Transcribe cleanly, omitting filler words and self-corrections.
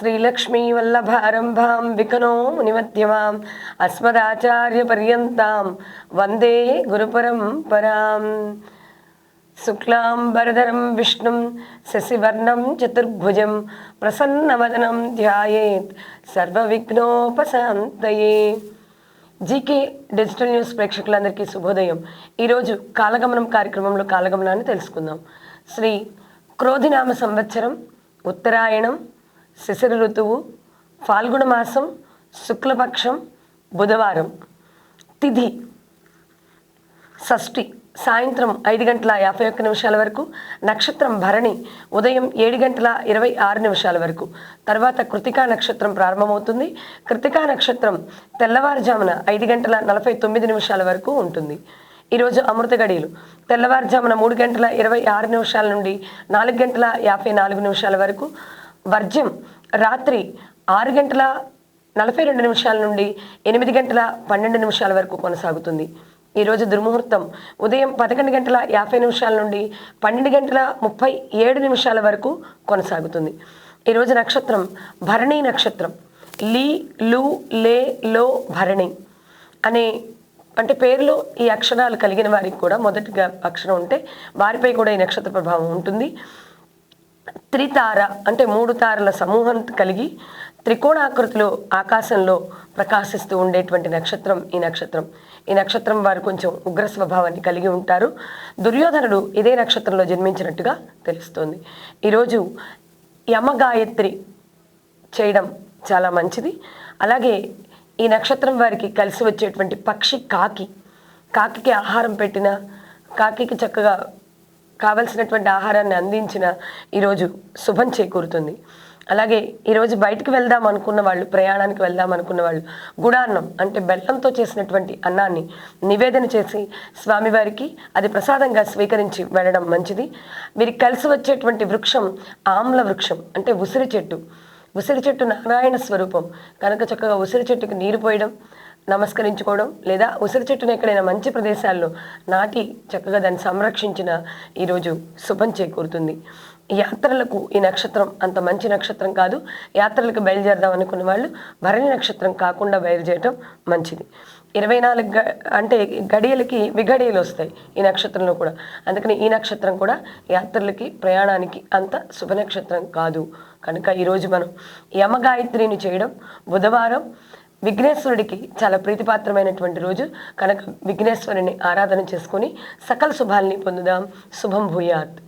శ్రీలక్ష్మీవల్లభారంభాం వికనో మునిమధ్యమాం అస్మదాచార్యపర్యంతాం వందే గురుపరంపరాం. శుక్లాంబరధరం విష్ణుం శశివర్ణం చతుర్భుజం ప్రసన్నవదనం ధ్యాయేత్ సర్వవిఘ్నోపశాంతయే. జీకే డిజిటల్ న్యూస్ ప్రేక్షకులందరికీ శుభోదయం. ఈరోజు కాలగమనం కార్యక్రమంలో కాలగమనాన్ని తెలుసుకుందాం. శ్రీ క్రోధినామ సంవత్సరం, ఉత్తరాయణం, శిశిర ఋతువు, ఫాల్గుణ మాసం, శుక్లపక్షం, బుధవారం. తిథి షష్ఠి, సాయంత్రం 5:51 వరకు. నక్షత్రం భరణి, ఉదయం 7:26 వరకు. తర్వాత కృతికా నక్షత్రం ప్రారంభమవుతుంది. కృతికా నక్షత్రం తెల్లవారుజామున 5:49 వరకు ఉంటుంది. ఈరోజు అమృత గడియలు తెల్లవారుజామున 3:26 నుండి 4:54 వరకు. వర్జ్యం రాత్రి 6:42 నుండి 8:12 వరకు కొనసాగుతుంది. ఈరోజు దుర్ముహూర్తం ఉదయం 11:50 నుండి 12:37 వరకు కొనసాగుతుంది. ఈరోజు నక్షత్రం భరణి నక్షత్రం. లీ, లు, లే, లో, భరణి అనే అంటే పేరులో ఈ అక్షరాలు కలిగిన వారికి కూడా మొదటిగా అక్షరం ఉంటే వారిపై కూడా ఈ నక్షత్ర ప్రభావం ఉంటుంది. త్రితార అంటే 3 తారల సమూహం కలిగి త్రికోణాకృతిలో ఆకాశంలో ప్రకాశిస్తూ ఉండేటువంటి నక్షత్రం ఈ నక్షత్రం. ఈ నక్షత్రం వారు కొంచెం ఉగ్ర స్వభావాన్ని కలిగి ఉంటారు. దుర్యోధనుడు ఇదే నక్షత్రంలో జన్మించినట్టుగా తెలుస్తోంది. ఈరోజు యమగాయత్రి చేయడం చాలా మంచిది. అలాగే ఈ నక్షత్రం వారికి కలిసి వచ్చేటువంటి పక్షి కాకి. కాకికి ఆహారం పెట్టిన, కాకికి చక్కగా కావలసినటువంటి ఆహారాన్ని అందించిన ఈరోజు శుభం చేకూరుతుంది. అలాగే ఈరోజు బయటికి వెళ్దాం అనుకున్న వాళ్ళు, ప్రయాణానికి వెళ్దాం అనుకున్న వాళ్ళు గుడాన్నం అంటే బెల్లంతో చేసినటువంటి అన్నాన్ని నివేదన చేసి స్వామివారికి అది ప్రసాదంగా స్వీకరించి వెళ్ళడం మంచిది. వీరికి కలిసి వచ్చేటువంటి వృక్షం ఆమ్ల వృక్షం అంటే ఉసిరి చెట్టు. ఉసిరి చెట్టు నారాయణ స్వరూపం కనుక చక్కగా ఉసిరి చెట్టుకి నీరు పోయడం, నమస్కరించుకోవడం, లేదా ఉసిరి చెట్టును ఎక్కడైనా మంచి ప్రదేశాల్లో నాటి చక్కగా దాన్ని సంరక్షించిన ఈరోజు శుభం చేకూరుతుంది. యాత్రలకు ఈ నక్షత్రం అంత మంచి నక్షత్రం కాదు. యాత్రలకు బయలుదేరదాం అనుకున్న వాళ్ళు భరణి నక్షత్రం కాకుండా బయలుదేరడం మంచిది. 24 అంటే గడియలకి విఘడియలు వస్తాయి ఈ నక్షత్రంలో కూడా. అందుకని ఈ నక్షత్రం కూడా యాత్రలకి ప్రయాణానికి అంత శుభ నక్షత్రం కాదు. కనుక ఈరోజు మనం యమగాయత్రిని చేయడం, బుధవారం విఘ్నేశ్వరుడికి చాలా ప్రీతిపాత్రమైనటువంటి రోజు కనుక విఘ్నేశ్వరుని ఆరాధన చేసుకొని సకల శుభాల్ని పొందుదాం. శుభం భూయాత్.